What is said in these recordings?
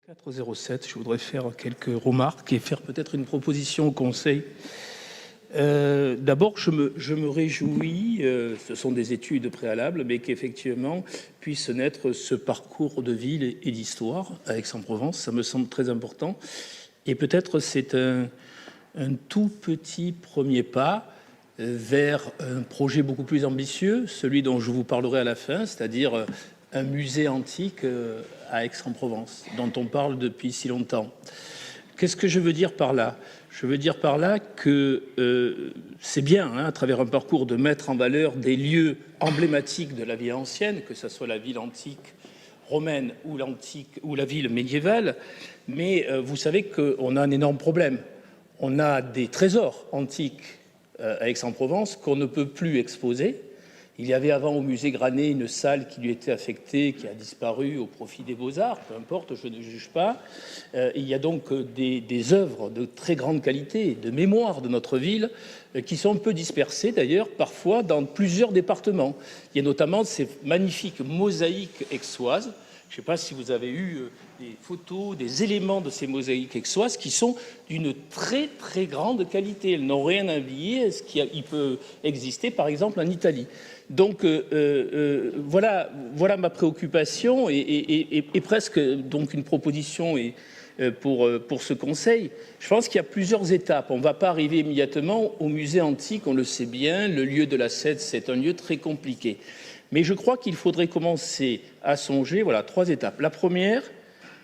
407, je voudrais faire quelques remarques et faire peut-être une proposition au Conseil. D'abord, je me réjouis, ce sont des études préalables, mais qu'effectivement puisse naître ce parcours de ville et d'histoire à Aix-en-Provence. Ça me semble très important. Et peut-être c'est un tout petit premier pas vers un projet beaucoup plus ambitieux, celui dont je vous parlerai à la fin, c'est-à-dire un musée antique à Aix-en-Provence, dont on parle depuis si longtemps. Qu'est-ce que je veux dire par là? Je veux dire par là que c'est bien, à travers un parcours, de mettre en valeur des lieux emblématiques de la vie ancienne, que ce soit la ville antique romaine ou la ville médiévale, mais vous savez qu'on a un énorme problème. On a des trésors antiques à Aix-en-Provence qu'on ne peut plus exposer. Il y avait avant au musée Granet une salle qui lui était affectée, qui a disparu au profit des Beaux-Arts, peu importe, je ne juge pas. Il y a donc des œuvres de très grande qualité, de mémoire de notre ville, qui sont un peu dispersées d'ailleurs, parfois dans plusieurs départements. Il y a notamment ces magnifiques mosaïques aixoises. Je ne sais pas si vous avez eu des photos, des éléments de ces mosaïques aixoises qui sont d'une très très grande qualité. Elles n'ont rien à envier ce qui peut exister par exemple en Italie. Donc voilà ma préoccupation et presque donc une proposition pour ce Conseil. Je pense qu'il y a plusieurs étapes. On ne va pas arriver immédiatement au musée antique, on le sait bien. Le lieu de la Cèdre, c'est un lieu très compliqué. Mais je crois qu'il faudrait commencer à songer, voilà, 3 étapes. La première,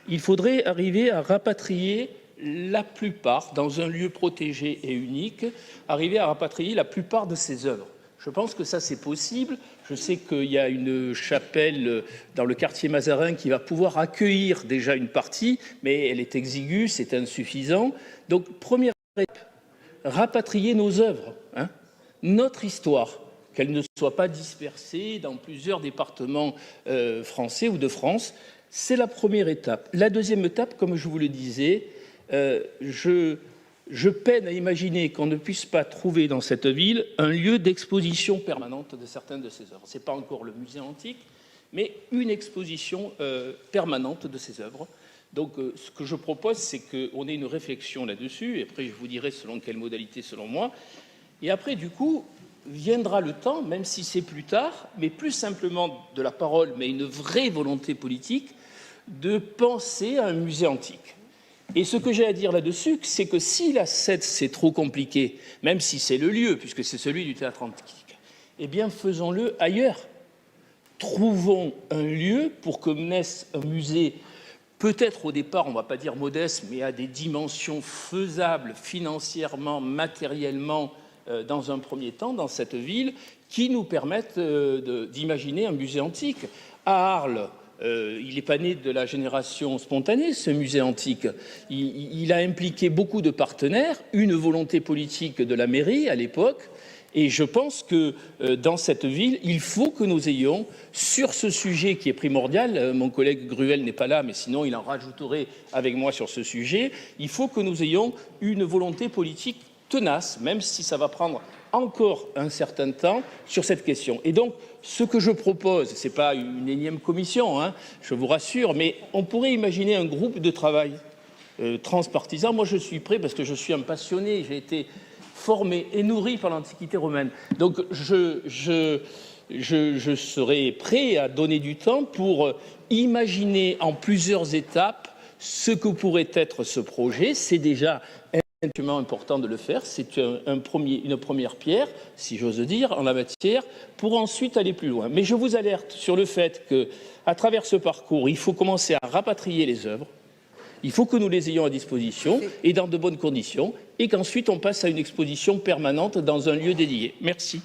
il faudrait arriver à rapatrier la plupart, dans un lieu protégé et unique, arriver à rapatrier la plupart de ces œuvres. Je pense que ça, c'est possible. Je sais qu'il y a une chapelle dans le quartier Mazarin qui va pouvoir accueillir déjà une partie, mais elle est exiguë, c'est insuffisant. Donc, première étape, rapatrier nos œuvres, notre histoire, qu'elle ne soit pas dispersée dans plusieurs départements français ou de France. C'est la première étape. La deuxième étape, comme je vous le disais, je peine à imaginer qu'on ne puisse pas trouver dans cette ville un lieu d'exposition permanente de certaines de ces œuvres. Ce n'est pas encore le musée antique, mais une exposition permanente de ces œuvres. Donc ce que je propose, c'est qu'on ait une réflexion là-dessus, et après je vous dirai selon quelle modalité, selon moi. Et après, du coup, viendra le temps, même si c'est plus tard, mais plus simplement de la parole, mais une vraie volonté politique, de penser à un musée antique. Et ce que j'ai à dire là-dessus, c'est que si la Cèdre, c'est trop compliqué, même si c'est le lieu, puisque c'est celui du théâtre antique, eh bien faisons-le ailleurs. Trouvons un lieu pour que naisse un musée, peut-être au départ, on ne va pas dire modeste, mais à des dimensions faisables financièrement, matériellement, dans un premier temps, dans cette ville, qui nous permettent d'imaginer un musée antique. À Arles, il n'est pas né de la génération spontanée, ce musée antique. Il a impliqué beaucoup de partenaires, une volonté politique de la mairie à l'époque, et je pense que dans cette ville, il faut que nous ayons, sur ce sujet qui est primordial, mon collègue Gruel n'est pas là, mais sinon il en rajouterait avec moi sur ce sujet, il faut que nous ayons une volonté politique tenace, même si ça va prendre encore un certain temps sur cette question. Et donc, ce que je propose, ce n'est pas une énième commission, je vous rassure, mais on pourrait imaginer un groupe de travail transpartisan. Moi, je suis prêt parce que je suis un passionné, j'ai été formé et nourri par l'Antiquité romaine. Donc, je serai prêt à donner du temps pour imaginer en plusieurs étapes ce que pourrait être ce projet. C'est déjà important de le faire, c'est une première pierre, si j'ose dire, en la matière, pour ensuite aller plus loin. Mais je vous alerte sur le fait qu'à travers ce parcours, il faut commencer à rapatrier les œuvres, il faut que nous les ayons à disposition et dans de bonnes conditions, et qu'ensuite on passe à une exposition permanente dans un lieu dédié. Merci.